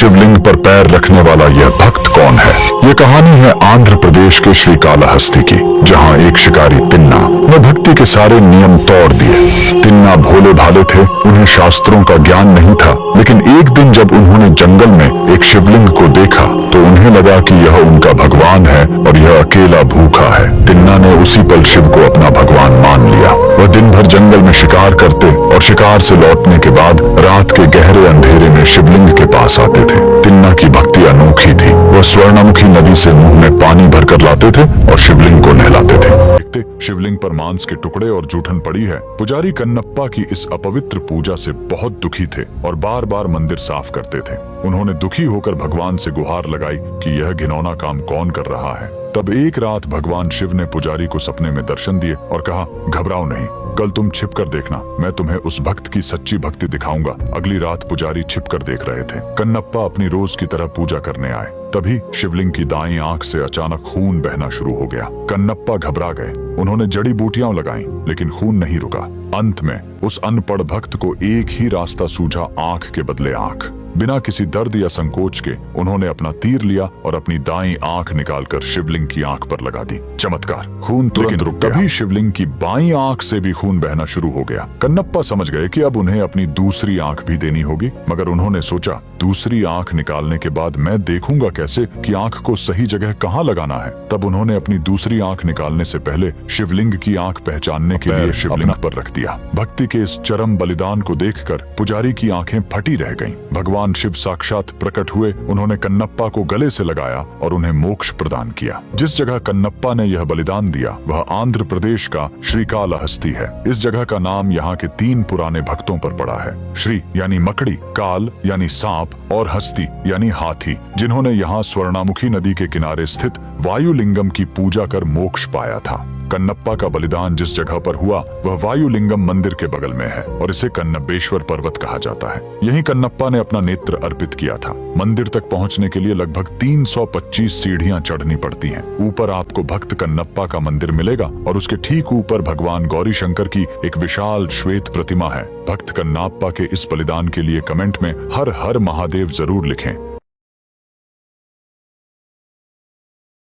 शिवलिंग पर पैर रखने वाला यह भक्त कौन है? ये कहानी है आंध्र प्रदेश के श्रीकालहस्ती की, जहाँ एक शिकारी तिन्ना ने भक्ति के सारे नियम तोड़ दिए। तिन्ना भोले भाले थे, उन्हें शास्त्रों का ज्ञान नहीं था, लेकिन एक दिन जब उन्होंने जंगल में एक शिवलिंग को देखा तो उन्हें लगा कि यह उनका भगवान है और यह अकेला भूखा है। तिन्ना ने उसी पल शिव को अपना भगवान मान लिया। वह दिन भर जंगल में शिकार करते और शिकार से लौटने के बाद रात के गहरे अंधेरे में शिवलिंग के पास आते थे। तिन्ना की भक्ति अनोखी थी। वह स्वर्णमुखी नदी से मुंह में पानी भरकर लाते थे और शिवलिंग को नहलाते थे। देखते शिवलिंग पर मांस के टुकड़े और जूठन पड़ी है। पुजारी कन्नप्पा की इस अपवित्र पूजा से बहुत दुखी थे और बार बार मंदिर साफ करते थे। उन्होंने दुखी होकर भगवान से गुहार लगाई कि यह घिनौना काम कौन कर रहा है। तब एक रात भगवान शिव ने पुजारी को सपने में दर्शन दिए और कहा, घबराओ नहीं, कल तुम छिप कर देखना, मैं तुम्हें उस भक्त की सच्ची भक्ति दिखाऊंगा। अगली रात पुजारी छिप कर देख रहे थे। कन्नप्पा अपनी रोज की तरह पूजा करने आए। तभी शिवलिंग की दाईं आंख से अचानक खून बहना शुरू हो गया। कन्नप्पा घबरा गए। उन्होंने जड़ी बूटियां लगाई, लेकिन खून नहीं रुका। अंत में उस अनपढ़ भक्त को एक ही रास्ता सूझा, आंख के बदले आंख। बिना किसी दर्द या संकोच के उन्होंने अपना तीर लिया और अपनी दाईं आंख निकालकर शिवलिंग की आंख पर लगा दी। चमत्कार, खून तुरंत रुक गया। तभी शिवलिंग की बाईं आंख से भी खून बहना शुरू हो गया। कन्नप्पा समझ गए कि अब उन्हें अपनी दूसरी आंख भी देनी होगी, मगर उन्होंने सोचा, दूसरी आंख निकालने के बाद मैं देखूंगा कैसे कि आंख को सही जगह कहाँ लगाना है। तब उन्होंने अपनी दूसरी आंख निकालने से पहले शिवलिंग की आंख पहचानने के लिए शिवलिंग पर रख दिया। भक्ति के इस चरम बलिदान को देखकर पुजारी की आंखें फटी रह गईं। भगवान शिव साक्षात प्रकट हुए। उन्होंने कन्नप्पा को गले से लगाया और उन्हें मोक्ष प्रदान किया। जिस जगह कन्नप्पा ने यह बलिदान दिया वह आंध्र प्रदेश का श्रीकालहस्ती है। इस जगह का नाम यहाँ के 3 पुराने भक्तों पर पड़ा है। श्री यानी मकड़ी, काल यानी सांप और हस्ती यानी हाथी, जिन्होंने यहाँ स्वर्णामुखी नदी के किनारे स्थित वायुलिंगम की पूजा कर मोक्ष पाया था। कन्नप्पा का बलिदान जिस जगह पर हुआ वह वायुलिंगम मंदिर के बगल में है और इसे कन्नबेश्वर पर्वत कहा जाता है। यहीं कन्नप्पा ने अपना नेत्र अर्पित किया था। मंदिर तक पहुंचने के लिए लगभग 325 सीढ़ियां चढ़नी पड़ती हैं। ऊपर आपको भक्त कन्नप्पा का मंदिर मिलेगा और उसके ठीक ऊपर भगवान गौरी शंकर की एक विशाल श्वेत प्रतिमा है। भक्त कन्नप्पा के इस बलिदान के लिए कमेंट में हर हर महादेव जरूर लिखें।